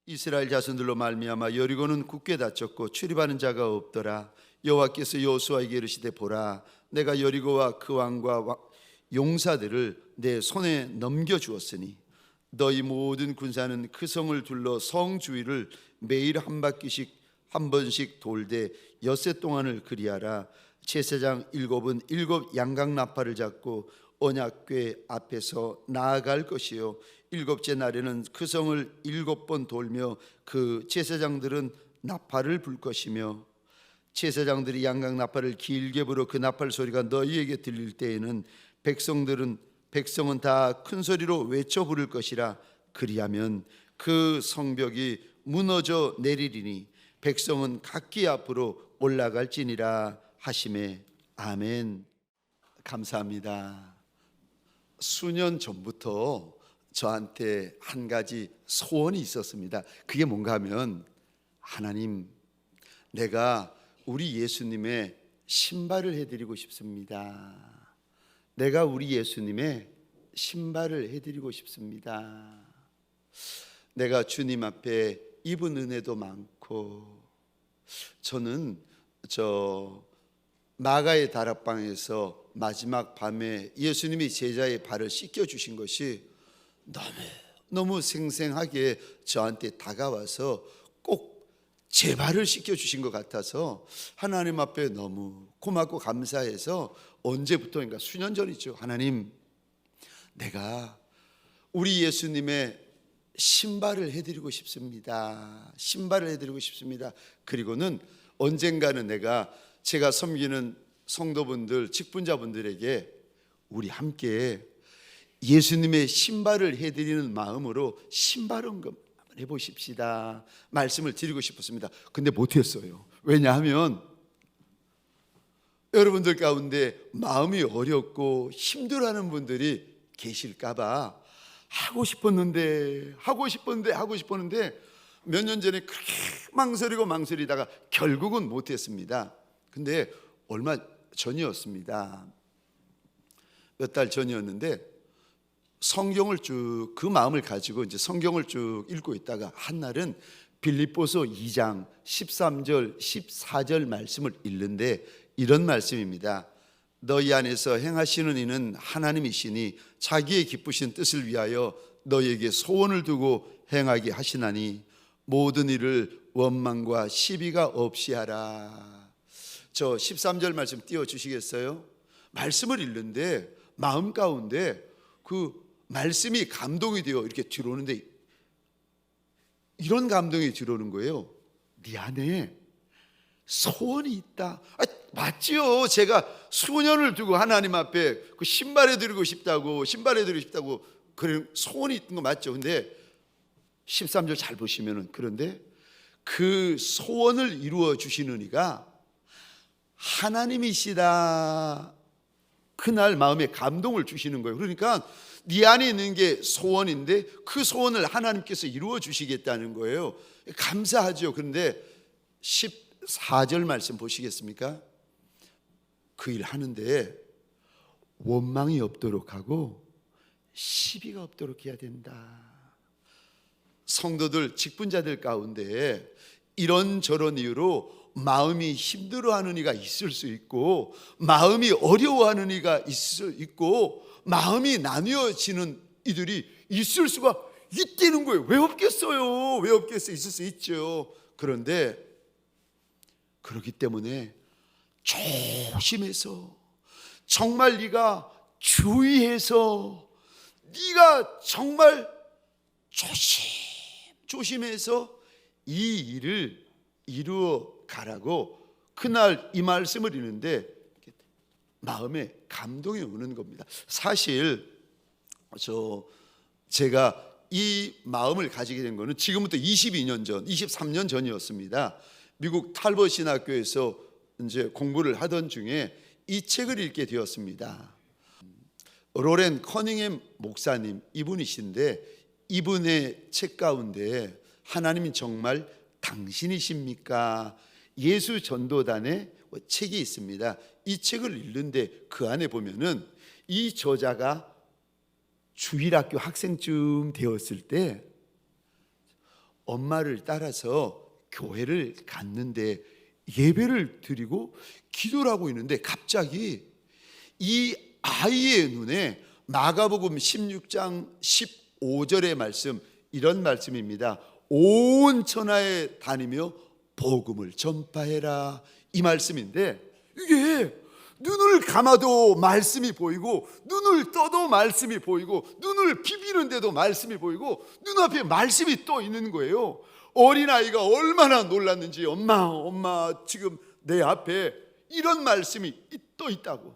이스라엘 자손들로 말미암아 여리고는 굳게 닫혔고 출입하는 자가 없더라. 여호와께서 여호수아에게 이르시되 보라, 내가 여리고와 그 왕과 용사들을 내 손에 넘겨 주었으니 너희 모든 군사는 그 성을 둘러 성 주위를 매일 한 바퀴씩 한 번씩 돌되 엿새 동안을 그리하라. 제사장 일곱은 일곱 양각 나팔을 잡고 언약궤 앞에서 나아갈 것이요, 일곱째 날에는 그 성을 일곱 번 돌며 그 제사장들은 나팔을 불 것이며, 제사장들이 양각 나팔을 길게 불어 그 나팔 소리가 너희에게 들릴 때에는 백성은 다 큰 소리로 외쳐 부를 것이라. 그리하면 그 성벽이 무너져 내리리니 백성은 각기 앞으로 올라갈지니라 하시매. 아멘. 감사합니다. 수년 전부터 저한테 한 가지 소원이 있었습니다. 그게 뭔가 하면, 하나님, 내가 우리 예수님의 신발을 해드리고 싶습니다. 내가 우리 예수님의 신발을 해드리고 싶습니다. 내가 주님 앞에 입은 은혜도 많고, 저는 마가의 다락방에서 마지막 밤에 예수님이 제자의 발을 씻겨 주신 것이 너무 생생하게 저한테 다가와서 꼭 제 발을 씻겨 주신 것 같아서 하나님 앞에 너무 고맙고 감사해서, 언제부터인가, 수년 전이죠. 하나님, 내가 우리 예수님의 신발을 해드리고 싶습니다. 신발을 해드리고 싶습니다. 그리고는 언젠가는 제가 섬기는 성도분들, 직분자분들에게 우리 함께 예수님의 신발을 해드리는 마음으로 신발언금 한번 해보십시다 말씀을 드리고 싶었습니다. 근데 못했어요. 왜냐하면 여러분들 가운데 마음이 어렵고 힘들어하는 분들이 계실까봐 하고 싶었는데 몇 년 전에 그렇게 망설이다가 결국은 못했습니다. 근데 얼마 전이었습니다. 몇 달 전이었는데 성경을 그 마음을 가지고 이제 성경을 쭉 읽고 있다가 한날은 빌립보서 2장 13절 14절 말씀을 읽는데 이런 말씀입니다. 너희 안에서 행하시는 이는 하나님이시니 자기의 기쁘신 뜻을 위하여 너희에게 소원을 두고 행하게 하시나니 모든 일을 원망과 시비가 없이 하라. 저 13절 말씀 띄워주시겠어요? 말씀을 읽는데 마음 가운데 그 말씀이 감동이 되어 이렇게 들어오는데, 이런 감동이 들어오는 거예요. 네 안에 소원이 있다. 맞지요. 제가 수년을 두고 하나님 앞에 그 신발해 드리고 싶다고 그런 소원이 있던 거 맞죠. 근데 13절 잘 보시면은, 그런데 그 소원을 이루어 주시는 이가 하나님이시다. 그날 마음에 감동을 주시는 거예요. 그러니까 네 안에 있는 게 소원인데 그 소원을 하나님께서 이루어 주시겠다는 거예요. 감사하죠. 그런데 14절 말씀 보시겠습니까? 그 일 하는데 원망이 없도록 하고 시비가 없도록 해야 된다. 성도들, 직분자들 가운데 이런저런 이유로 마음이 힘들어하는 이가 있을 수 있고, 마음이 어려워하는 이가 있을 수 있고, 마음이 나뉘어지는 이들이 있을 수가 있다는 거예요. 왜 없겠어요? 왜 없겠어요? 있을 수 있죠. 그런데 그렇기 때문에 조심해서, 정말 네가 주의해서, 네가 정말 조심해서 이 일을 이루어 가라고 그날 이 말씀을 읽는데 마음에 감동이 오는 겁니다. 사실 제가 이 마음을 가지게 된 거는 지금부터 22년 전, 23년 전이었습니다. 미국 탈버 신학교에서 이제 공부를 하던 중에 이 책을 읽게 되었습니다. 로렌 커닝햄 목사님, 이분이신데 이분의 책 가운데 하나님이 정말 당신이십니까? 예수 전도단의 책이 있습니다. 이 책을 읽는데 그 안에 보면은 이 저자가 주일학교 학생쯤 되었을 때 엄마를 따라서 교회를 갔는데 예배를 드리고 기도를 하고 있는데 갑자기 이 아이의 눈에 마가복음 16장 15절의 말씀, 이런 말씀입니다. 온 천하에 다니며 복음을 전파해라, 이 말씀인데, 이게 눈을 감아도 말씀이 보이고 눈을 떠도 말씀이 보이고 눈을 비비는데도 말씀이 보이고 눈앞에 말씀이 또 있는 거예요. 어린아이가 얼마나 놀랐는지, 엄마 지금 내 앞에 이런 말씀이 또 있다고.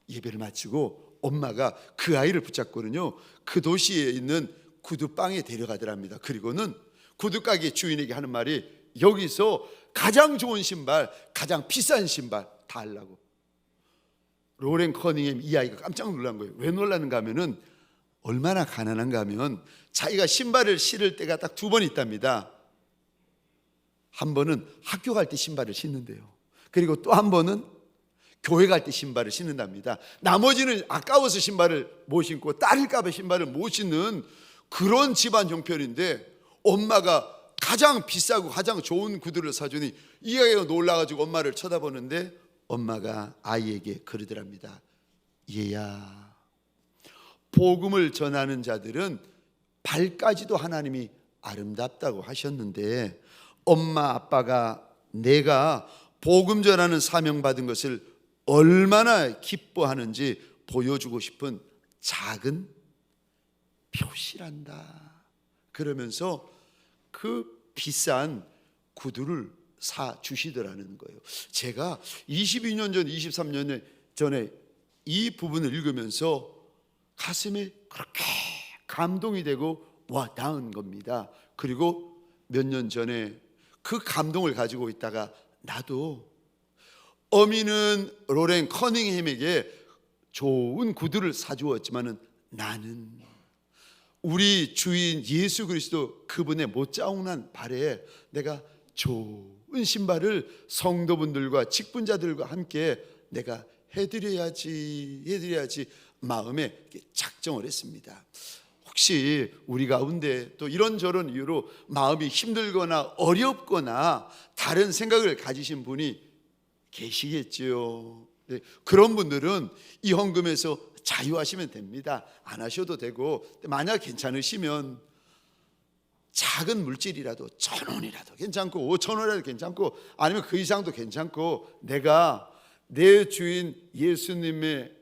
예배를 마치고 엄마가 그 아이를 붙잡고는요, 그 도시에 있는 구두방에 데려가더랍니다. 그리고는 구두가게 주인에게 하는 말이, 여기서 가장 좋은 신발, 가장 비싼 신발 달라고. 로렌 커닝햄 이 아이가 깜짝 놀란 거예요. 왜 놀랐는가 하면은 얼마나 가난한가 하면 자기가 신발을 신을 때가 딱 두 번 있답니다. 한 번은 학교 갈 때 신발을 신는데요, 그리고 또 한 번은 교회 갈 때 신발을 신는답니다. 나머지는 아까워서 신발을 못 신고 딸일까 봐 신발을 못 신는 그런 집안 형편인데, 엄마가 가장 비싸고 가장 좋은 구두를 사주니 이 아이가 놀라가지고 엄마를 쳐다보는데, 엄마가 아이에게 그러더랍니다. 얘야, 복음을 전하는 자들은 발까지도 하나님이 아름답다고 하셨는데, 엄마 아빠가 내가 복음 전하는 사명 받은 것을 얼마나 기뻐하는지 보여주고 싶은 작은 표시란다. 그러면서 그 비싼 구두를 사 주시더라는 거예요. 제가 22년 전, 23년 전에 이 부분을 읽으면서 가슴에 그렇게 감동이 되고 와 닿은 겁니다. 그리고 몇 년 전에 그 감동을 가지고 있다가 나도 어미는 로렌 커닝햄에게 좋은 구두를 사주었지만은 나는 우리 주인 예수 그리스도 그분의 못자국난 발에 내가 좋은 신발을 성도분들과 직분자들과 함께 내가 해드려야지 마음에 작정을 했습니다. 혹시 우리 가운데 또 이런저런 이유로 마음이 힘들거나 어렵거나 다른 생각을 가지신 분이 계시겠지요. 네, 그런 분들은 이 헌금에서 자유하시면 됩니다. 안 하셔도 되고, 만약 괜찮으시면 작은 물질이라도 1,000원이라도 괜찮고 5,000원이라도 괜찮고 아니면 그 이상도 괜찮고, 내가 내 주인 예수님의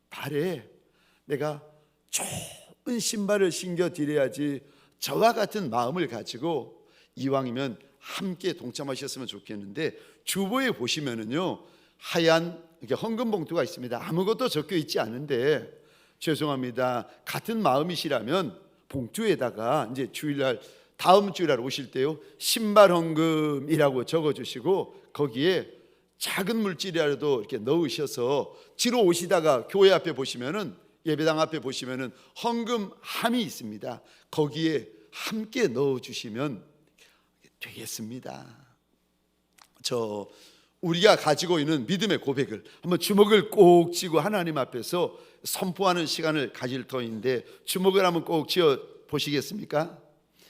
발에 내가 좋은 신발을 신겨 드려야지, 저와 같은 마음을 가지고 이왕이면 함께 동참하셨으면 좋겠는데, 주보에 보시면은요 하얀 이렇게 헌금 봉투가 있습니다. 아무것도 적혀 있지 않은데 죄송합니다, 같은 마음이시라면 봉투에다가 이제 주일날 다음 주일날 오실 때요 신발 헌금이라고 적어주시고 거기에 작은 물질이라도 이렇게 넣으셔서 뒤로 오시다가 교회 앞에 보시면은, 예배당 앞에 보시면은 헌금함이 있습니다. 거기에 함께 넣어주시면 되겠습니다. 우리가 가지고 있는 믿음의 고백을 한번 주먹을 꼭 쥐고 하나님 앞에서 선포하는 시간을 가질 터인데, 주먹을 한번 꼭 쥐어 보시겠습니까?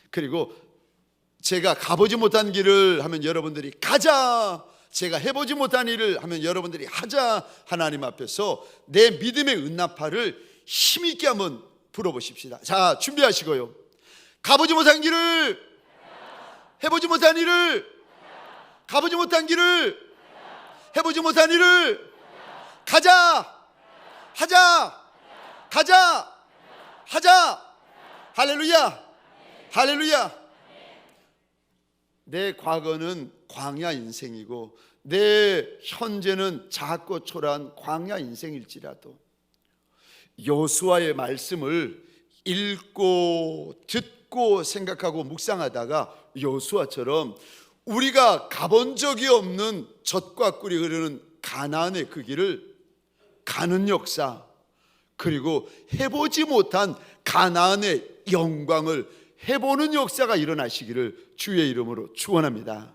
그리고 제가 가보지 못한 길을 하면 여러분들이 가자, 제가 해보지 못한 일을 하면 여러분들이 하자. 하나님 앞에서 내 믿음의 은나팔을 힘있게 한번 불어보십시다. 자, 준비하시고요. 가보지 못한 길을, 해보지 못한 일을, 가보지 못한 길을, 해보지 못한 일을 가자, 하자, 가자, 하자. 할렐루야, 할렐루야. 내 과거는 광야 인생이고 내 현재는 작고 초라한 광야 인생일지라도 여호수아의 말씀을 읽고 듣고 생각하고 묵상하다가 여호수아처럼 우리가 가본 적이 없는 젖과 꿀이 흐르는 가나안의 그 길을 가는 역사, 그리고 해보지 못한 가나안의 영광을 해보는 역사가 일어나시기를 주의 이름으로 축원합니다.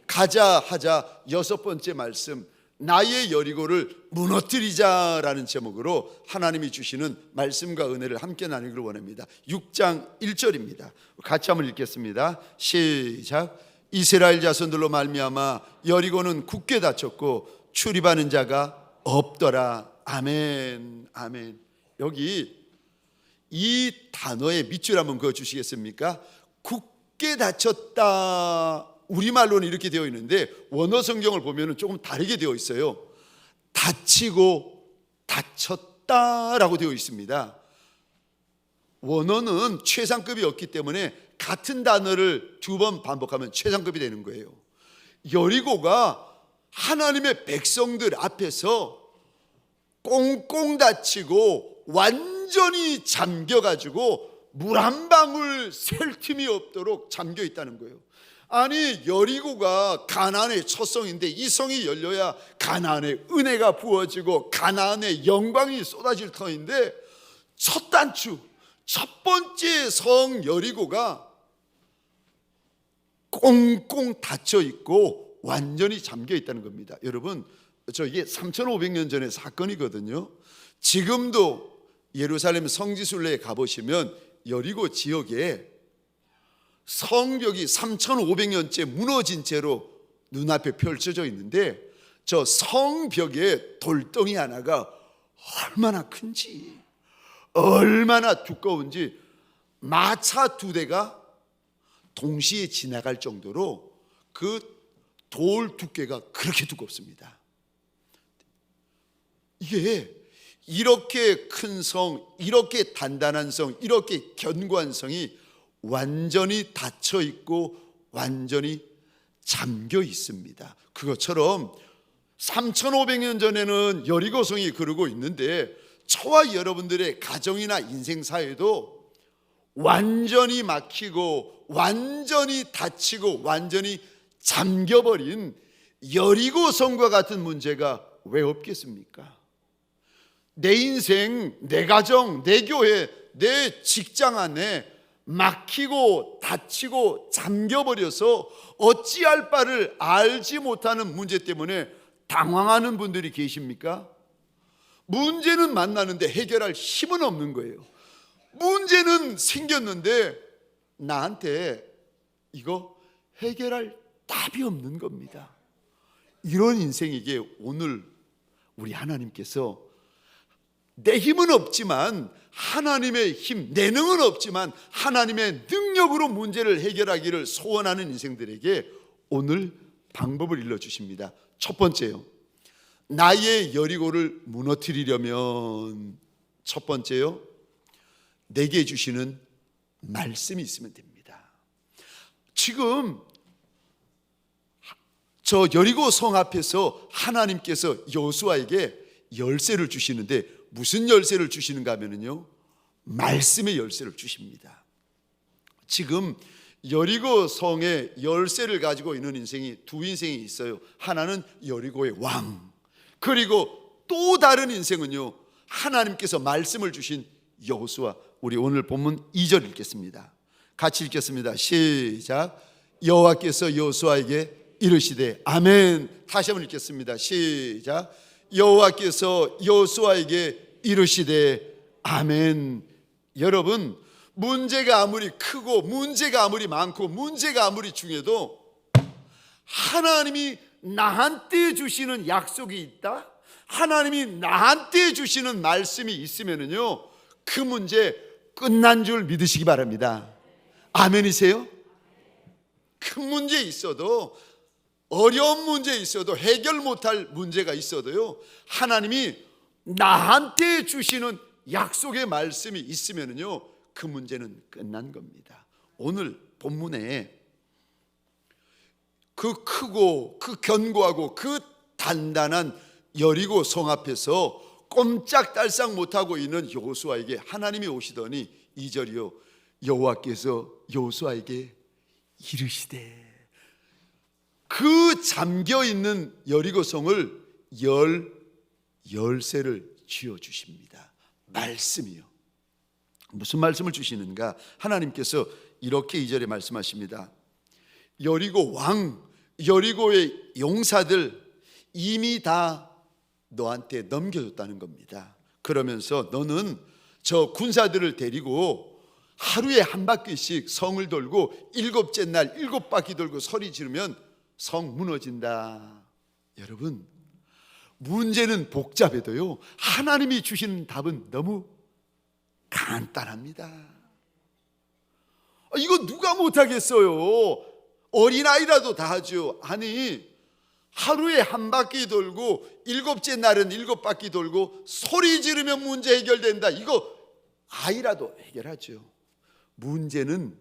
가자, 하자. 6번째 말씀, 나의 여리고를 무너뜨리자라는 제목으로 하나님이 주시는 말씀과 은혜를 함께 나누기를 원합니다. 6장 1절입니다. 같이 한번 읽겠습니다. 시작. 이스라엘 자손들로 말미암아 여리고는 굳게 닫혔고 출입하는 자가 없더라. 아멘. 아멘. 여기 이 단어의 밑줄 한번 그어 주시겠습니까? 굳게 닫혔다. 우리말로는 이렇게 되어 있는데 원어 성경을 보면 조금 다르게 되어 있어요. 닫히고 닫혔다라고 되어 있습니다. 원어는 최상급이었기 때문에 같은 단어를 두 번 반복하면 최상급이 되는 거예요. 여리고가 하나님의 백성들 앞에서 꽁꽁 닫히고 완전히 잠겨가지고 물 한 방울 셀 틈이 없도록 잠겨 있다는 거예요. 아니, 여리고가 가나안의 첫 성인데 이 성이 열려야 가나안의 은혜가 부어지고 가나안의 영광이 쏟아질 터인데 첫 단추, 첫 번째 성 여리고가 꽁꽁 닫혀 있고 완전히 잠겨 있다는 겁니다. 여러분, 이게 3500년 전의 사건이거든요. 지금도 예루살렘 성지순례에 가보시면 여리고 지역에 성벽이 3500년째 무너진 채로 눈앞에 펼쳐져 있는데 저 성벽에 돌덩이 하나가 얼마나 큰지, 얼마나 두꺼운지 마차 2대가 동시에 지나갈 정도로 그 돌 두께가 그렇게 두껍습니다. 이게 이렇게 큰 성, 이렇게 단단한 성, 이렇게 견고한 성이 완전히 닫혀 있고 완전히 잠겨 있습니다. 그것처럼 3500년 전에는 여리고성이 그러고 있는데 저와 여러분들의 가정이나 인생사에도 완전히 막히고 완전히 닫히고 완전히 잠겨버린 여리고성과 같은 문제가 왜 없겠습니까? 내 인생, 내 가정, 내 교회, 내 직장 안에 막히고 닫히고 잠겨버려서 어찌할 바를 알지 못하는 문제 때문에 당황하는 분들이 계십니까? 문제는 만나는데 해결할 힘은 없는 거예요. 문제는 생겼는데 나한테 이거 해결할 답이 없는 겁니다. 이런 인생에게 오늘 우리 하나님께서 내 힘은 없지만 하나님의 힘, 내 능은 없지만 하나님의 능력으로 문제를 해결하기를 소원하는 인생들에게 오늘 방법을 일러주십니다. 첫 번째요, 나의 여리고를 무너뜨리려면 첫 번째요, 내게 주시는 말씀이 있으면 됩니다. 지금 저 여리고 성 앞에서 하나님께서 여호수아에게 열쇠를 주시는데 무슨 열쇠를 주시는가 하면요, 말씀의 열쇠를 주십니다. 지금 여리고 성의 열쇠를 가지고 있는 인생이 두 인생이 있어요. 하나는 여리고의 왕, 그리고 또 다른 인생은요, 하나님께서 말씀을 주신 여호수아. 우리 오늘 본문 2절 읽겠습니다. 같이 읽겠습니다. 시작. 여호와께서 여호수아에게 이르시되. 아멘. 다시 한번 읽겠습니다. 시작. 여호와께서 여호수아에게 이르시되. 아멘. 여러분, 문제가 아무리 크고 문제가 아무리 많고 문제가 아무리 중요해도 하나님이 나한테 주시는 약속이 있다, 하나님이 나한테 주시는 말씀이 있으면은요, 그 문제 끝난 줄 믿으시기 바랍니다. 아멘이세요? 큰 문제 있어도, 어려운 문제 있어도, 해결 못할 문제가 있어도요, 하나님이 나한테 주시는 약속의 말씀이 있으면요, 그 문제는 끝난 겁니다. 오늘 본문에 그 크고 그 견고하고 그 단단한 여리고 성 앞에서 꼼짝달싹 못하고 있는 여호수아에게 하나님이 오시더니 2절이요, 여호와께서 여호수아에게 이르시되. 그 잠겨있는 여리고 성을 열쇠를 쥐어주십니다. 말씀이요. 무슨 말씀을 주시는가? 하나님께서 이렇게 2절에 말씀하십니다. 여리고 왕, 여리고의 용사들, 이미 다 너한테 넘겨줬다는 겁니다. 그러면서 너는 저 군사들을 데리고 하루에 한 바퀴씩 성을 돌고 일곱째 날 7바퀴 돌고 소리 지르면 성 무너진다. 여러분, 문제는 복잡해도요, 하나님이 주시는 답은 너무 간단합니다. 이거 누가 못하겠어요? 어린아이라도 다 하죠. 아니, 하루에 한 바퀴 돌고 7째 날은 7바퀴 돌고 소리 지르면 문제 해결된다. 이거 아이라도 해결하죠. 문제는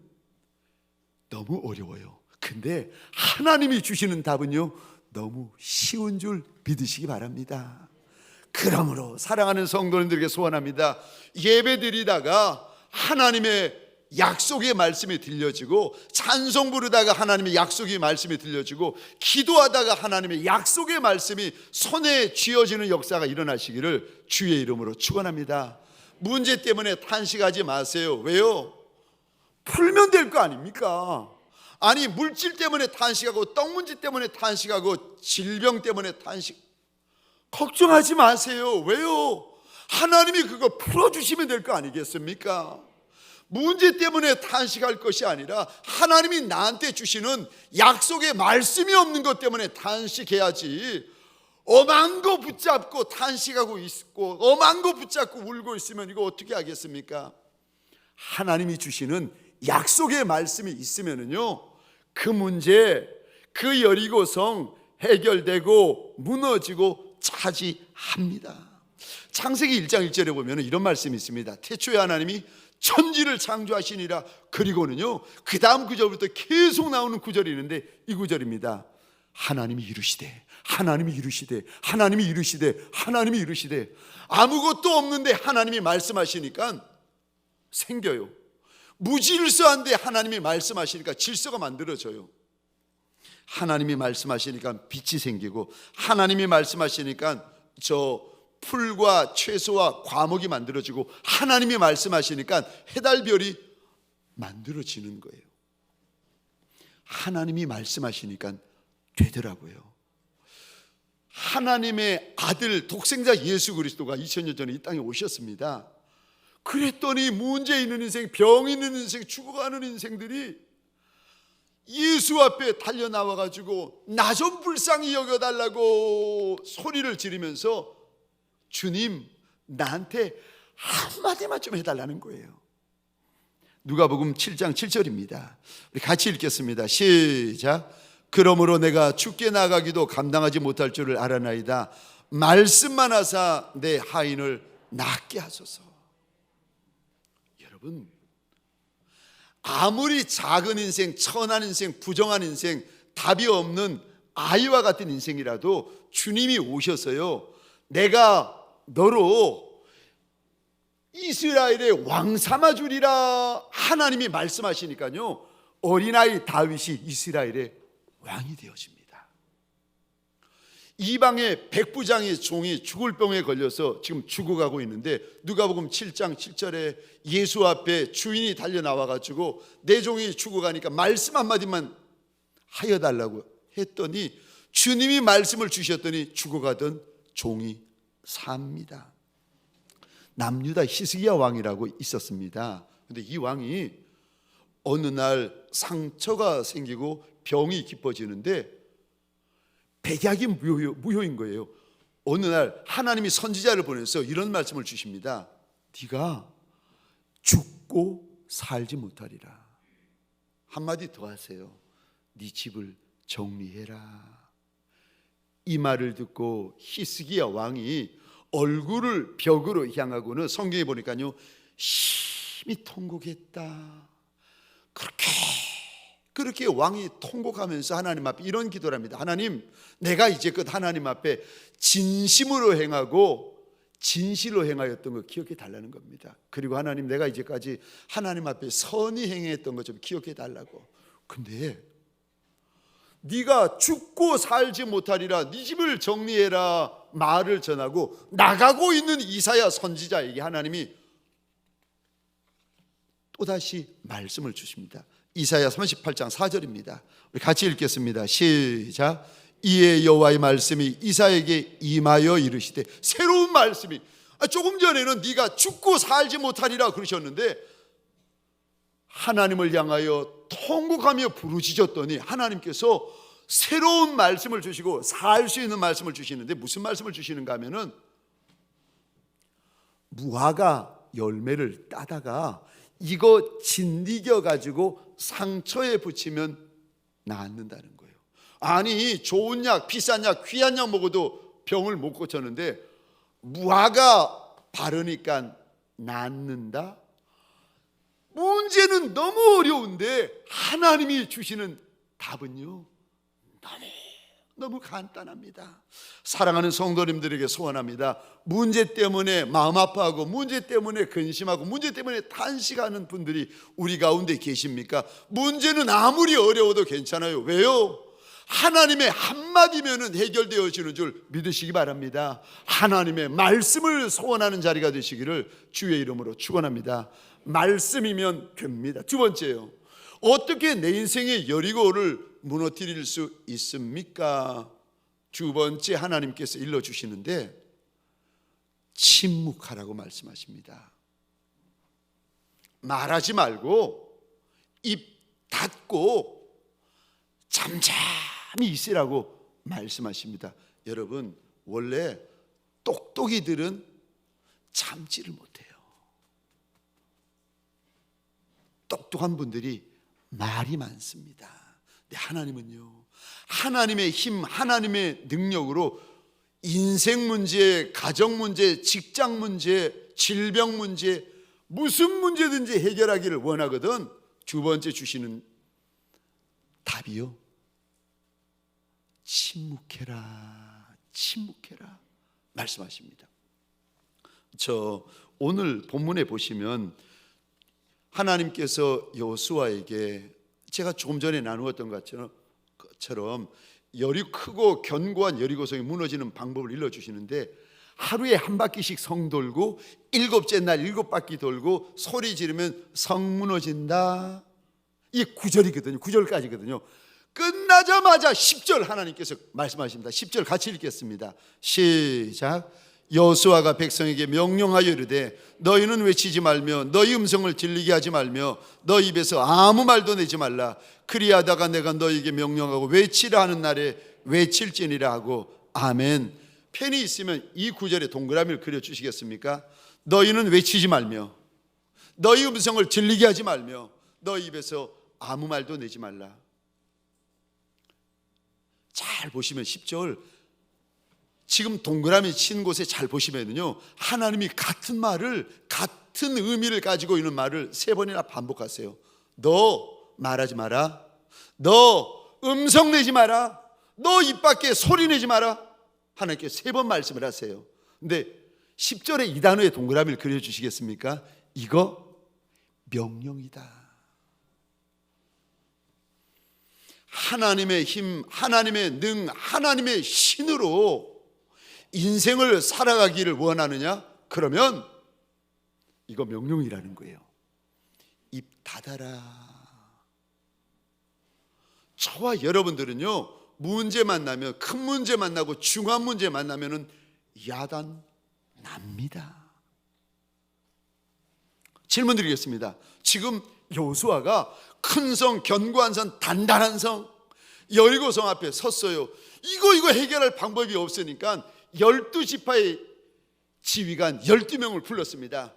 너무 어려워요. 근데 하나님이 주시는 답은요, 너무 쉬운 줄 믿으시기 바랍니다. 그러므로 사랑하는 성도님들에게 소원합니다. 예배드리다가 하나님의 약속의 말씀이 들려지고, 찬송 부르다가 하나님의 약속의 말씀이 들려지고, 기도하다가 하나님의 약속의 말씀이 손에 쥐어지는 역사가 일어나시기를 주의 이름으로 축원합니다. 문제 때문에 탄식하지 마세요. 왜요? 풀면 될 거 아닙니까? 아니, 물질 때문에 탄식하고 떡 문제 때문에 탄식하고 질병 때문에 걱정하지 마세요. 왜요? 하나님이 그거 풀어주시면 될 거 아니겠습니까? 문제 때문에 탄식할 것이 아니라 하나님이 나한테 주시는 약속의 말씀이 없는 것 때문에 탄식해야지. 엄한 거 붙잡고 탄식하고 있고 엄한 거 붙잡고 울고 있으면 이거 어떻게 하겠습니까? 하나님이 주시는 약속의 말씀이 있으면은요, 그 문제, 그 여리고성 해결되고 무너지고 차지합니다. 창세기 1장 1절에 보면 이런 말씀이 있습니다. 태초에 하나님이 천지를 창조하시니라. 그리고는요, 그 다음 구절부터 계속 나오는 구절이 있는데 이 구절입니다. 하나님이 이루시되, 하나님이 이루시되, 하나님이 이루시되, 하나님이 이루시되. 아무것도 없는데 하나님이 말씀하시니까 생겨요. 무질서한데 하나님이 말씀하시니까 질서가 만들어져요. 하나님이 말씀하시니까 빛이 생기고, 하나님이 말씀하시니까 저 풀과 채소와 과목이 만들어지고, 하나님이 말씀하시니까 해달별이 만들어지는 거예요. 하나님이 말씀하시니까 되더라고요. 하나님의 아들 독생자 예수 그리스도가 2000년 전에 이 땅에 오셨습니다. 그랬더니 문제 있는 인생, 병 있는 인생, 죽어가는 인생들이 예수 앞에 달려나와가지고 나 좀 불쌍히 여겨달라고 소리를 지르면서 주님, 나한테 한마디만 좀 해달라는 거예요. 누가복음 7장 7절입니다. 우리 같이 읽겠습니다. 시작. 그러므로 내가 죽게 나가기도 감당하지 못할 줄을 알아나이다. 말씀만 하사 내 하인을 낫게 하소서. 여러분, 아무리 작은 인생, 천한 인생, 부정한 인생, 답이 없는 아이와 같은 인생이라도 주님이 오셔서요, 내가 너로 이스라엘의 왕 삼아주리라 하나님이 말씀하시니까요, 어린아이 다윗이 이스라엘의 왕이 되어집니다. 이방의 백부장의 종이 죽을 병에 걸려서 지금 죽어가고 있는데, 누가복음 7장 7절에 예수 앞에 주인이 달려나와가지고 내 종이 죽어가니까 말씀 한마디만 하여달라고 했더니 주님이 말씀을 주셨더니 죽어가던 종이 삽니다. 남유다 히스기야 왕이라고 있었습니다. 그런데 이 왕이 어느 날 상처가 생기고 병이 깊어지는데 백약이 무효인 거예요. 어느 날 하나님이 선지자를 보내서 이런 말씀을 주십니다. 네가 죽고 살지 못하리라. 한마디 더 하세요. 네 집을 정리해라. 이 말을 듣고 히스기야 왕이 얼굴을 벽으로 향하고는 성경에 보니까요, 심히 통곡했다. 그렇게 왕이 통곡하면서 하나님 앞에 이런 기도를 합니다. 하나님, 내가 이제껏 하나님 앞에 진심으로 행하고 진실로 행하였던 거 기억해 달라는 겁니다. 그리고 하나님, 내가 이제까지 하나님 앞에 선히 행했던 거 좀 기억해 달라고. 근데 네가 죽고 살지 못하리라, 네 집을 정리해라 말을 전하고 나가고 있는 이사야 선지자에게 하나님이 또다시 말씀을 주십니다. 이사야 38장 4절입니다. 우리 같이 읽겠습니다. 시작. 이에 여호와의 말씀이 이사야에게 임하여 이르시되, 새로운 말씀이, 조금 전에는 네가 죽고 살지 못하리라 그러셨는데 하나님을 향하여 통곡하며 부르짖었더니 하나님께서 새로운 말씀을 주시고 살 수 있는 말씀을 주시는데, 무슨 말씀을 주시는가 하면은 무화과 열매를 따다가 이거 진디겨 가지고 상처에 붙이면 낫는다는 거예요. 아니, 좋은 약, 비싼 약, 귀한 약 먹어도 병을 못 고쳤는데 무화과 바르니까 낫는다? 문제는 너무 어려운데 하나님이 주시는 답은요, 너무 간단합니다. 사랑하는 성도님들에게 소원합니다. 문제 때문에 마음 아파하고, 문제 때문에 근심하고, 문제 때문에 탄식하는 분들이 우리 가운데 계십니까? 문제는 아무리 어려워도 괜찮아요. 왜요? 하나님의 한마디면은 해결되어지는 줄 믿으시기 바랍니다. 하나님의 말씀을 소원하는 자리가 되시기를 주의 이름으로 축원합니다. 말씀이면 됩니다. 두 번째요, 어떻게 내 인생의 여리고를 무너뜨릴 수 있습니까? 두 번째 하나님께서 일러주시는데 침묵하라고 말씀하십니다. 말하지 말고 입 닫고 잠잠히 있으라고 말씀하십니다. 여러분, 원래 똑똑이들은 참지를 못해요. 똑똑한 분들이 말이 많습니다. 근데 하나님은요, 하나님의 힘, 하나님의 능력으로 인생 문제, 가정 문제, 직장 문제, 질병 문제, 무슨 문제든지 해결하기를 원하거든. 두 번째 주시는 답이요, 침묵해라, 침묵해라 말씀하십니다. 저 오늘 본문에 보시면 하나님께서 여호수아에게 제가 조금 전에 나누었던 것처럼 크고 견고한 여리고성이 무너지는 방법을 일러주시는데, 하루에 한 바퀴씩 성 돌고 7째 날 7바퀴 돌고 소리 지르면 성 무너진다. 이게 9절이거든요. 9절까지거든요. 끝나자마자 10절 하나님께서 말씀하십니다. 10절 같이 읽겠습니다. 시작. 여호수아가 백성에게 명령하여 이르되, 너희는 외치지 말며 너희 음성을 들리게 하지 말며 너희 입에서 아무 말도 내지 말라. 그리하다가 내가 너희에게 명령하고 외치라 하는 날에 외칠지니라 하고. 아멘. 펜이 있으면 이 구절에 동그라미를 그려주시겠습니까? 너희는 외치지 말며 너희 음성을 들리게 하지 말며 너희 입에서 아무 말도 내지 말라. 잘 보시면 10절, 지금 동그라미 친 곳에 잘 보시면요, 하나님이 같은 말을, 같은 의미를 가지고 있는 말을 3번이나 반복하세요. 너 말하지 마라, 너 음성 내지 마라, 너 입 밖에 소리 내지 마라. 하나님께 3번 말씀을 하세요. 근데 10절에 이 단어의 동그라미를 그려주시겠습니까? 이거 명령이다. 하나님의 힘, 하나님의 능, 하나님의 신으로 인생을 살아가기를 원하느냐? 그러면 이거 명령이라는 거예요. 입 닫아라. 저와 여러분들은요, 문제 만나면, 큰 문제 만나고 중요한 문제 만나면은 야단 납니다. 질문 드리겠습니다. 지금 여호수아가 큰 성, 견고한 성, 단단한 성 여리고성 앞에 섰어요. 이거 해결할 방법이 없으니까 12지파의 지휘관 12명을 불렀습니다.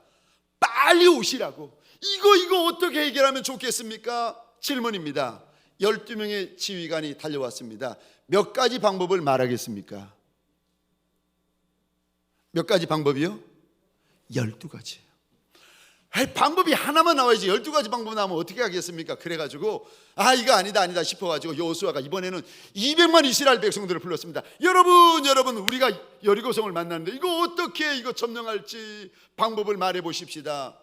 빨리 오시라고. 이거 어떻게 해결하면 좋겠습니까? 질문입니다. 12명의 지휘관이 달려왔습니다. 몇 가지 방법을 말하겠습니까? 몇 가지 방법이요? 12가지. 방법이 하나만 나와야지 12가지 방법 나오면 어떻게 하겠습니까? 그래가지고 이거 아니다 싶어가지고 여호수아가 이번에는 200만 이스라엘 백성들을 불렀습니다. 여러분 우리가 여리고성을 만났는데 이거 어떻게 이거 점령할지 방법을 말해 보십시다.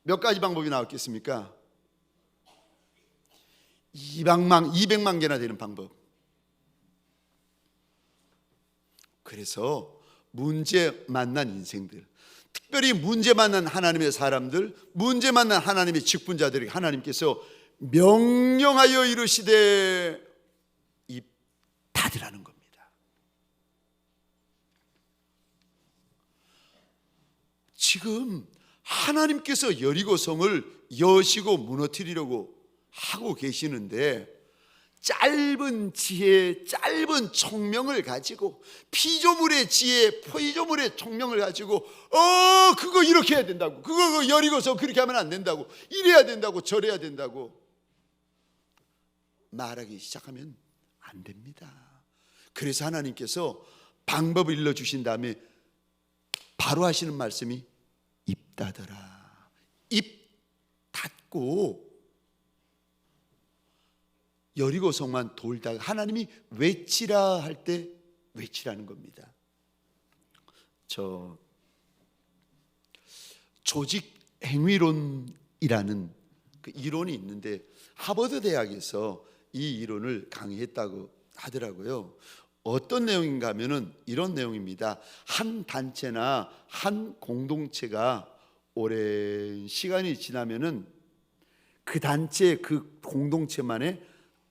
몇 가지 방법이 나왔겠습니까? 200만 개나 되는 방법. 그래서 문제 만난 인생들, 특별히 문제 만난 하나님의 사람들, 문제 만난 하나님의 직분자들에게 하나님께서 명령하여 이르시되 입 닫으라는 겁니다. 지금 하나님께서 여리고성을 여시고 무너뜨리려고 하고 계시는데, 짧은 지혜, 짧은 총명을 가지고, 피조물의 지혜, 피조물의 총명을 가지고 그거 이렇게 해야 된다고, 그거 여리고성 그렇게 하면 안 된다고, 이래야 된다고, 저래야 된다고 말하기 시작하면 안 됩니다. 그래서 하나님께서 방법을 일러주신 다음에 바로 하시는 말씀이 입 닫아라. 입 닫고 여리고성만 돌다가 하나님이 외치라 할 때 외치라는 겁니다. 조직 행위론이라는 그 이론이 있는데, 하버드 대학에서 이 이론을 강의했다고 하더라고요. 어떤 내용인가 하면은 이런 내용입니다. 한 단체나 한 공동체가 오랜 시간이 지나면은 그 단체, 그 공동체만의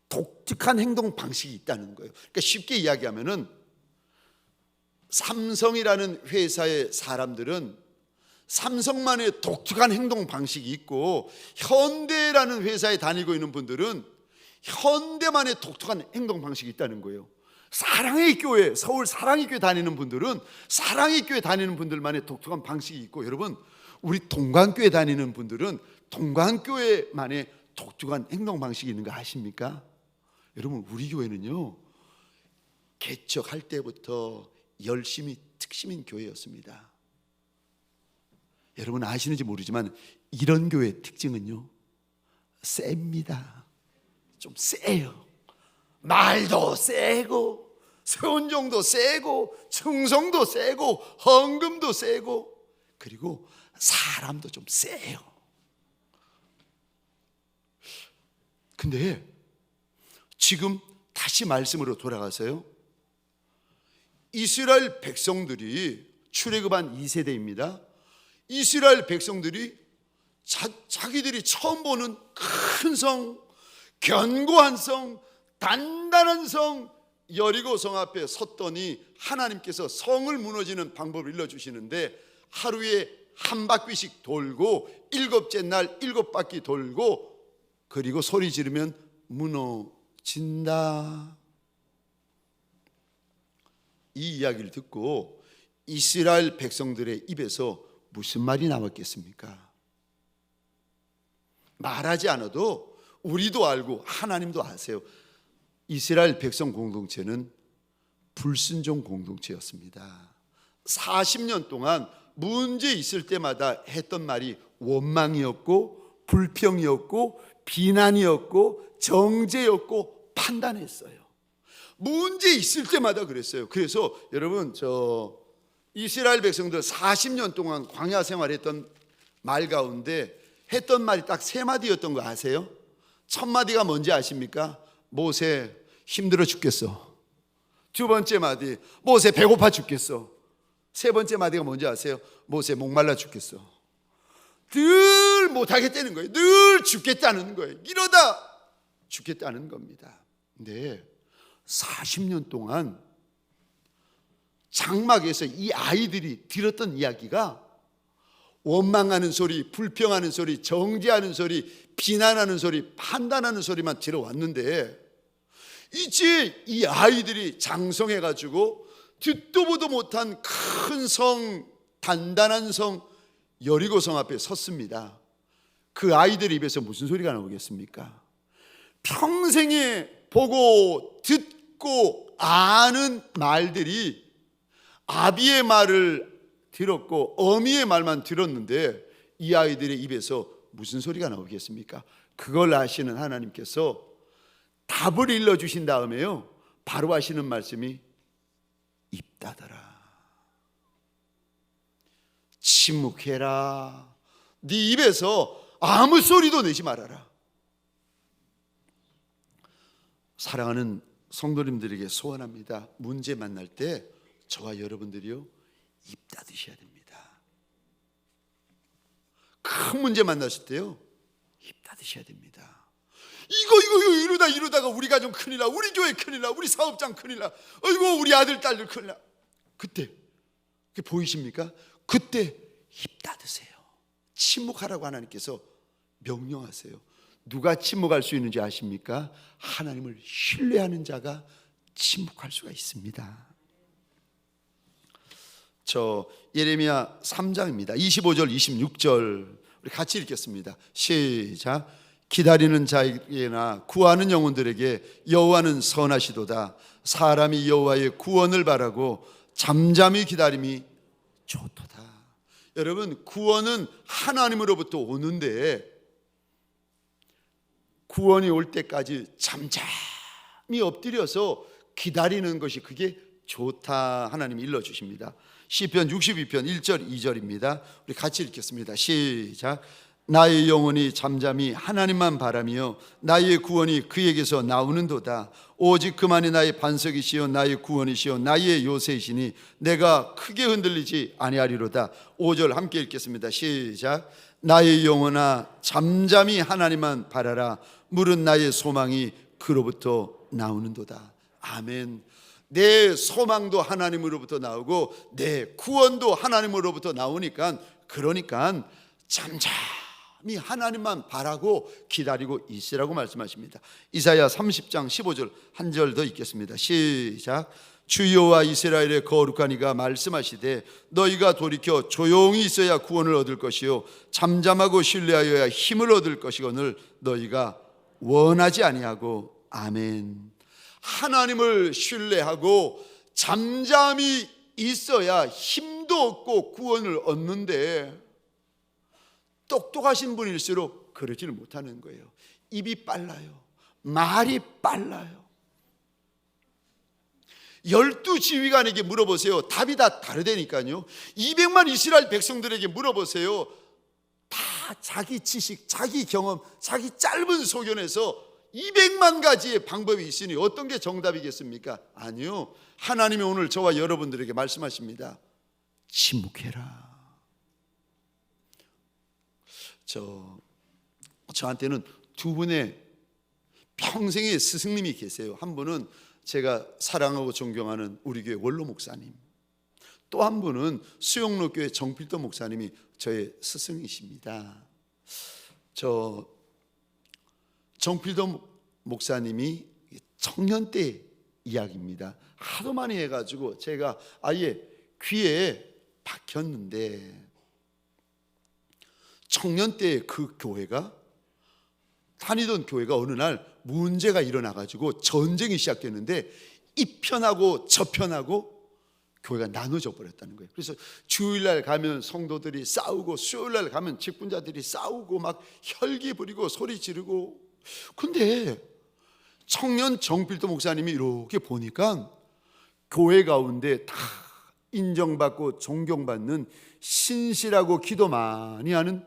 독특한 행동 방식이 있다는 거예요. 그러니까 쉽게 이야기하면은, 삼성이라는 회사의 사람들은 삼성만의 독특한 행동 방식이 있고, 현대라는 회사에 다니고 있는 분들은 현대만의 독특한 행동 방식이 있다는 거예요. 사랑의 교회, 서울 사랑의 교회 다니는 분들은 사랑의 교회 다니는 분들만의 독특한 방식이 있고, 여러분, 우리 동관교회 다니는 분들은 동관교회만의 독특한 행동 방식이 있는 거 아십니까? 여러분, 우리 교회는요, 개척할 때부터 열심히 특심인 교회였습니다. 여러분 아시는지 모르지만 이런 교회의 특징은요, 셉니다. 좀 세요. 말도 세고, 선종도 세고, 충성도 세고, 헌금도 세고, 그리고 사람도 좀 세요. 근데 지금 다시 말씀으로 돌아가서요, 이스라엘 백성들이 출애굽한 2세대입니다. 이스라엘 백성들이 자기들이 처음 보는 큰 성, 견고한 성, 단단한 성 여리고성 앞에 섰더니 하나님께서 성을 무너지는 방법을 일러주시는데, 하루에 한 바퀴씩 돌고 7째 날 7바퀴 돌고, 그리고 소리 지르면 무너진다. 이 이야기를 듣고 이스라엘 백성들의 입에서 무슨 말이 나왔겠습니까? 말하지 않아도 우리도 알고 하나님도 아세요. 이스라엘 백성 공동체는 불순종 공동체였습니다. 40년 동안 문제 있을 때마다 했던 말이 원망이었고, 불평이었고, 비난이었고, 정죄였고, 판단했어요. 문제 있을 때마다 그랬어요. 그래서 여러분, 이스라엘 백성들 40년 동안 광야 생활했던 말 가운데 했던 말이 딱 3마디였던 거 아세요? 첫 마디가 뭔지 아십니까? 모세 힘들어 죽겠어. 두 번째 마디, 모세 배고파 죽겠어. 세 번째 마디가 뭔지 아세요? 모세 목말라 죽겠어. 늘 못하겠다는 거예요. 늘 죽겠다는 거예요. 이러다 죽겠다는 겁니다. 근데 40년 동안 장막에서 이 아이들이 들었던 이야기가 원망하는 소리, 불평하는 소리, 정죄하는 소리, 비난하는 소리, 판단하는 소리만 들어왔는데, 이제 이 아이들이 장성해가지고 듣도 보도 못한 큰 성, 단단한 성 여리고성 앞에 섰습니다. 그 아이들 입에서 무슨 소리가 나오겠습니까? 평생에 보고 듣고 아는 말들이, 아비의 말을 들었고 어미의 말만 들었는데, 이 아이들의 입에서 무슨 소리가 나오겠습니까? 그걸 아시는 하나님께서 답을 일러주신 다음에요, 바로 하시는 말씀이 입 닫아라. 침묵해라. 네 입에서 아무 소리도 내지 말아라. 사랑하는 성도님들에게 소원합니다. 문제 만날 때 저와 여러분들이요, 입 닫으셔야 됩니다. 큰 문제 만났을 때요, 입 닫으셔야 됩니다. 이거 이러다가 우리 가정 큰일 나, 우리 교회 큰일 나, 우리 사업장 큰일 나, 어이구 우리 아들 딸들 큰일 나. 그때 그게 보이십니까? 그때 입 닫으세요. 침묵하라고 하나님께서 명령하세요. 누가 침묵할 수 있는지 아십니까? 하나님을 신뢰하는 자가 침묵할 수가 있습니다. 저 예레미야 3장입니다. 25절 26절 우리 같이 읽겠습니다. 시작. 기다리는 자에게나 구하는 영혼들에게 여호와는 선하시도다. 사람이 여호와의 구원을 바라고 잠잠히 기다림이 좋도다. 여러분, 구원은 하나님으로부터 오는데 구원이 올 때까지 잠잠히 엎드려서 기다리는 것이 그게 좋다. 하나님이 일러주십니다. 시편 62편 1절 2절입니다. 우리 같이 읽겠습니다. 시작. 나의 영혼이 잠잠히 하나님만 바라며 나의 구원이 그에게서 나오는도다. 오직 그만이 나의 반석이시요 나의 구원이시요 나의 요새이시니 내가 크게 흔들리지 아니하리로다. 5절 함께 읽겠습니다. 시작. 나의 영혼아 잠잠히 하나님만 바라라. 물은 나의 소망이 그로부터 나오는도다. 아멘. 내 소망도 하나님으로부터 나오고 내 구원도 하나님으로부터 나오니까, 그러니까 잠잠히 하나님만 바라고 기다리고 있으라고 말씀하십니다. 이사야 30장 15절 한 절 더 읽겠습니다. 시작. 주 여호와 이스라엘의 거룩한 이가 말씀하시되 너희가 돌이켜 조용히 있어야 구원을 얻을 것이요 잠잠하고 신뢰하여야 힘을 얻을 것이거늘 너희가 원하지 아니하고. 아멘. 하나님을 신뢰하고 잠잠히 있어야 힘도 얻고 구원을 얻는데, 똑똑하신 분일수록 그러지를 못하는 거예요. 입이 빨라요. 말이 빨라요. 12지휘관에게 물어보세요. 답이 다 다르다니까요. 200만 이스라엘 백성들에게 물어보세요. 다 자기 지식, 자기 경험, 자기 짧은 소견에서 200만 가지의 방법이 있으니 어떤 게 정답이겠습니까? 아니요. 하나님이 오늘 저와 여러분들에게 말씀하십니다. 침묵해라. 저한테는 두 분의 평생의 스승님이 계세요. 한 분은 제가 사랑하고 존경하는 우리 교회 원로 목사님, 또 한 분은 수영로 교회 정필도 목사님이 저의 스승이십니다. 정필도 목사님이 청년 때 이야기입니다. 하도 많이 해가지고 제가 아예 귀에 박혔는데, 청년 때 그 교회가, 다니던 교회가 어느 날 문제가 일어나가지고 전쟁이 시작됐는데 이 편하고 저 편하고 교회가 나눠져 버렸다는 거예요. 그래서 주일날 가면 성도들이 싸우고 수요일날 가면 직분자들이 싸우고 막 혈기 부리고 소리 지르고. 근데 청년 정필도 목사님이 이렇게 보니까 교회 가운데 다 인정받고 존경받는 신실하고 기도 많이 하는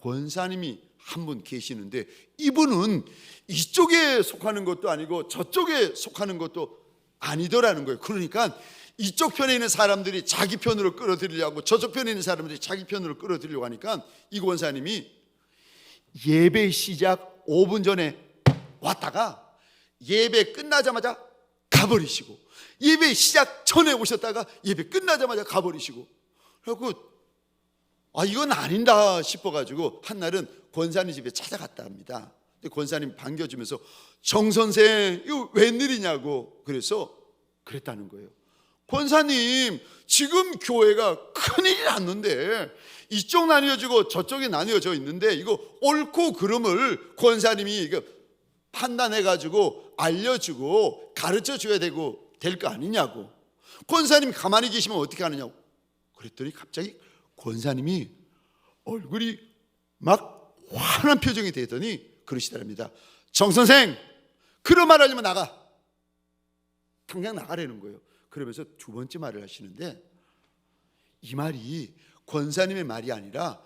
권사님이 한 분 계시는데, 이분은 이쪽에 속하는 것도 아니고 저쪽에 속하는 것도 아니더라는 거예요. 그러니까 이쪽 편에 있는 사람들이 자기 편으로 끌어들이려고, 저쪽 편에 있는 사람들이 자기 편으로 끌어들이려고 하니까 이 권사님이 예배 시작 5분 전에 왔다가 예배 끝나자마자 가버리시고, 예배 시작 전에 오셨다가 예배 끝나자마자 가버리시고, 그래갖고 이건 아닌다 싶어가지고 한날은 권사님 집에 찾아갔다 합니다. 근데 권사님 반겨주면서 정 선생 이거 웬일이냐고 그랬다는 거예요. 권사님, 지금 교회가 큰일이 났는데 이쪽 나뉘어지고 저쪽에 나뉘어져 있는데 이거 옳고 그름을 권사님이 판단해가지고 알려주고 가르쳐줘야 되고 될 거 아니냐고. 권사님 가만히 계시면 어떻게 하느냐고 그랬더니 갑자기 권사님이 얼굴이 막 환한 표정이 되더니 그러시더랍니다. 정 선생, 그런 말 하려면 나가. 당장 나가라는 거예요. 그러면서 두 번째 말을 하시는데, 이 말이 권사님의 말이 아니라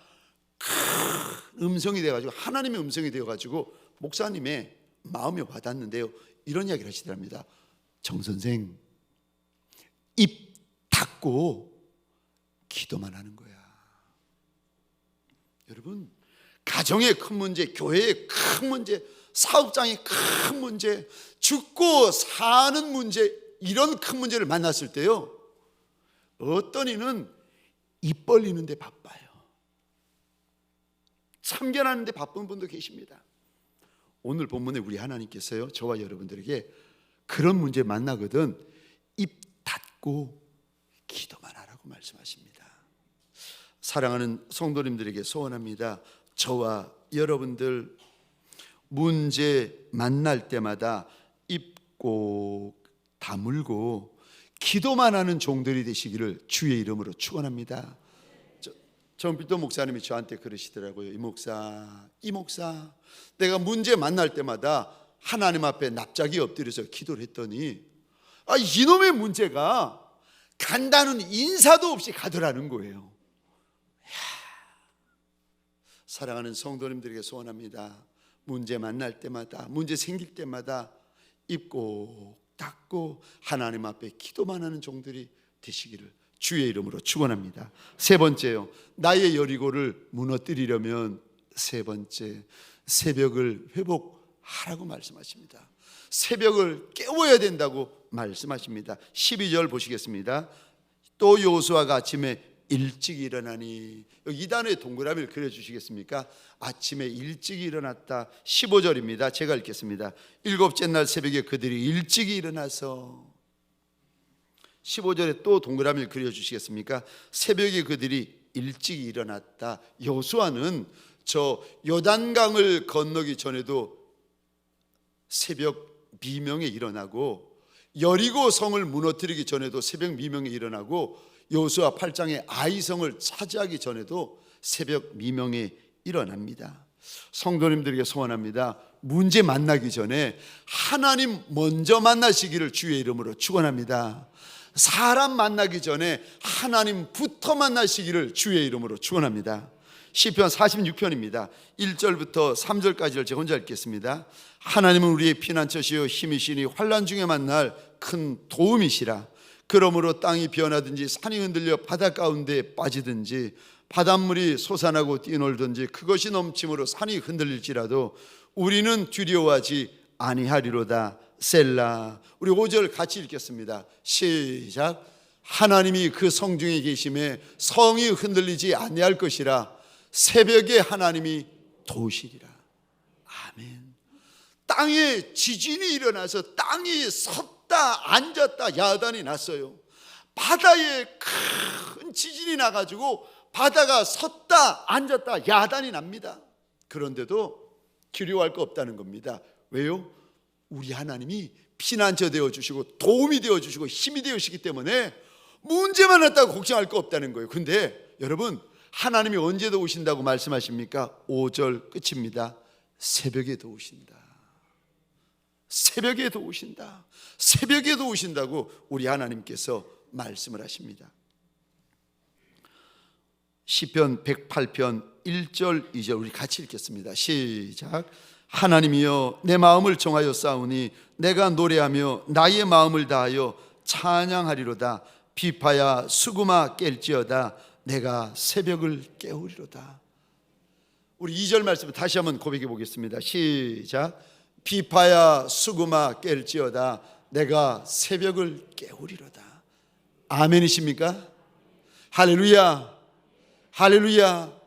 큰 음성이 되어가지고, 하나님의 음성이 되어가지고 목사님의 마음에 와닿는데요, 이런 이야기를 하시더랍니다. 정 선생, 입 닫고 기도만 하는 거야. 여러분, 가정의 큰 문제, 교회의 큰 문제, 사업장의 큰 문제, 죽고 사는 문제, 이런 큰 문제를 만났을 때요, 어떤 이는 입 벌리는 데 바빠요. 참견하는 데 바쁜 분도 계십니다. 오늘 본문에 우리 하나님께서요, 저와 여러분들에게 그런 문제 만나거든 입 닫고 기도만 하라고 말씀하십니다. 사랑하는 성도님들에게 소원합니다. 저와 여러분들 문제 만날 때마다 입 꼭 다물고 기도만 하는 종들이 되시기를 주의 이름으로 축원합니다. 정필도 목사님이 저한테 그러시더라고요. 이 목사, 내가 문제 만날 때마다 하나님 앞에 납작이 엎드려서 기도를 했더니 이놈의 문제가 간다는 인사도 없이 가더라는 거예요. 사랑하는 성도님들에게 소원합니다. 문제 만날 때마다, 문제 생길 때마다 입 꼭 닫고 하나님 앞에 기도만 하는 종들이 되시기를 주의 이름으로 축원합니다. 세 번째요, 나의 여리고를 무너뜨리려면 세 번째, 새벽을 회복하라고 말씀하십니다. 새벽을 깨워야 된다고 말씀하십니다. 12절 보시겠습니다. 또 여호수아가 아침에 일찍 일어나니, 여기 2단의 동그라미를 그려주시겠습니까? 아침에 일찍 일어났다. 15절입니다. 제가 읽겠습니다. 일곱째 날 새벽에 그들이 일찍 일어나서, 15절에 또 동그라미를 그려주시겠습니까? 새벽에 그들이 일찍 일어났다. 여호수아는 저 요단강을 건너기 전에도 새벽 미명에 일어나고, 여리고 성을 무너뜨리기 전에도 새벽 미명에 일어나고, 여호수아 8장의 아이성을 차지하기 전에도 새벽 미명에 일어납니다. 성도님들에게 소원합니다. 문제 만나기 전에 하나님 먼저 만나시기를 주의 이름으로 축원합니다. 사람 만나기 전에 하나님부터 만나시기를 주의 이름으로 축원합니다. 시편 46편입니다. 1절부터 3절까지를 제가 혼자 읽겠습니다. 하나님은 우리의 피난처시요 힘이시니 환난 중에 만날 큰 도움이시라. 그러므로 땅이 변하든지 산이 흔들려 바다 가운데 빠지든지 바닷물이 솟아나고 뛰놀든지 그것이 넘침으로 산이 흔들릴지라도 우리는 두려워하지 아니하리로다. 셀라. 우리 5절 같이 읽겠습니다. 시작. 하나님이 그 성중에 계심에 성이 흔들리지 아니할 것이라. 새벽에 하나님이 도우시리라. 아멘. 땅에 지진이 일어나서 땅이 섰다 앉았다 야단이 났어요. 바다에 큰 지진이 나가지고 바다가 섰다 앉았다 야단이 납니다. 그런데도 두려워할 거 없다는 겁니다. 왜요? 우리 하나님이 피난처 되어주시고 도움이 되어주시고 힘이 되어주시기 때문에 문제만 왔다고 걱정할 거 없다는 거예요. 근데 여러분, 하나님이 언제 도우신다고 말씀하십니까? 5절 끝입니다. 새벽에 도우신다. 새벽에 도우신다. 새벽에 도우신다고 우리 하나님께서 말씀을 하십니다. 시편 108편 1절 2절 우리 같이 읽겠습니다. 시작. 하나님이여 내 마음을 정하여 싸우니 내가 노래하며 나의 마음을 다하여 찬양하리로다. 비파야 수구마 깰지어다. 내가 새벽을 깨우리로다. 우리 2절 말씀 다시 한번 고백해 보겠습니다. 시작. 비파야 수구마 깰지어다. 내가 새벽을 깨우리로다. 아멘이십니까? 할렐루야. 할렐루야.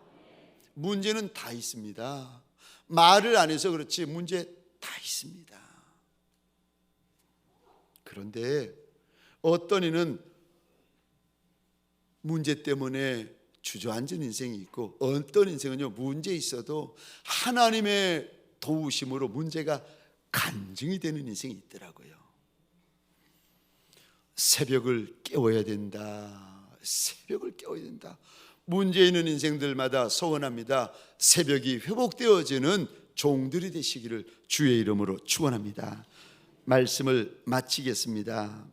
문제는 다 있습니다. 말을 안 해서 그렇지 문제 다 있습니다. 그런데 어떤 이는 문제 때문에 주저앉은 인생이 있고, 어떤 인생은요 문제 있어도 하나님의 도우심으로 문제가 간증이 되는 인생이 있더라고요. 새벽을 깨워야 된다. 새벽을 깨워야 된다. 문제 있는 인생들마다 소원합니다. 새벽이 회복되어지는 종들이 되시기를 주의 이름으로 축원합니다. 말씀을 마치겠습니다.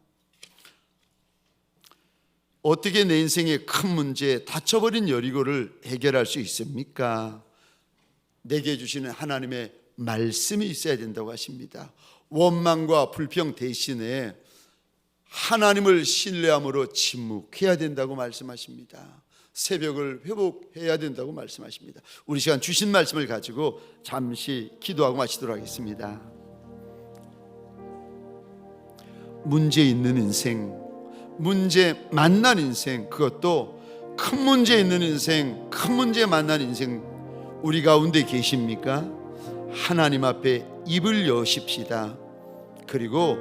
어떻게 내 인생의 큰 문제, 닫혀버린 여리고를 해결할 수 있습니까? 내게 주시는 하나님의 말씀이 있어야 된다고 하십니다. 원망과 불평 대신에 하나님을 신뢰함으로 침묵해야 된다고 말씀하십니다. 새벽을 회복해야 된다고 말씀하십니다. 우리 시간 주신 말씀을 가지고 잠시 기도하고 마치도록 하겠습니다. 문제 있는 인생, 문제 만난 인생, 그것도 큰 문제 있는 인생, 큰 문제 만난 인생 우리 가운데 계십니까? 하나님 앞에 입을 여십시다. 그리고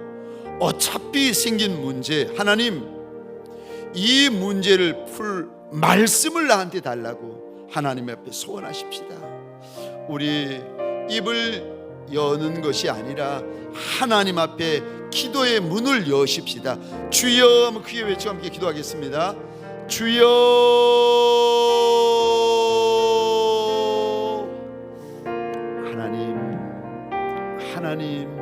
어차피 생긴 문제, 하나님 이 문제를 풀 말씀을 나한테 달라고 하나님 앞에 소원하십시다. 우리 입을 여는 것이 아니라 하나님 앞에 기도의 문을 여십시다. 주여 한번 크게 외쳐 함께 기도하겠습니다. 주여, 하나님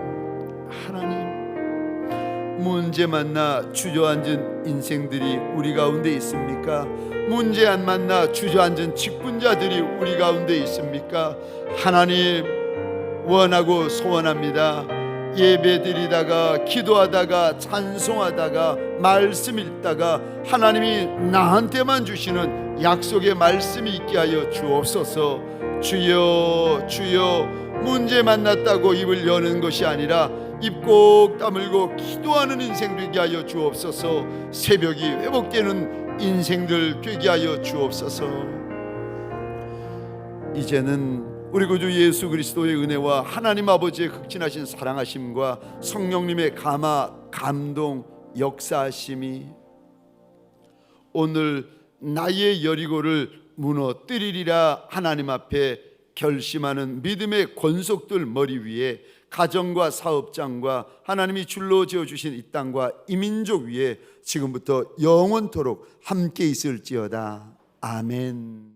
문제 만나 주저앉은 인생들이 우리 가운데 있습니까? 문제 안 만나 주저앉은 직분자들이 우리 가운데 있습니까? 하나님 원하고 소원합니다. 예배드리다가 기도하다가 찬송하다가 말씀 읽다가 하나님이 나한테만 주시는 약속의 말씀이 있게 하여 주옵소서. 주여, 주여, 문제 만났다고 입을 여는 것이 아니라 입 꼭 다물고 기도하는 인생 되게 하여 주옵소서. 새벽이 회복되는 인생들 되게 하여 주옵소서. 이제는 우리 구주 예수 그리스도의 은혜와 하나님 아버지의 극진하신 사랑하심과 성령님의 감화, 감동, 역사하심이 오늘 나의 여리고를 무너뜨리리라 하나님 앞에 결심하는 믿음의 권속들 머리 위에 가정과 사업장과 하나님이 줄로 지어주신 이 땅과 이 민족 위에 지금부터 영원토록 함께 있을지어다. 아멘.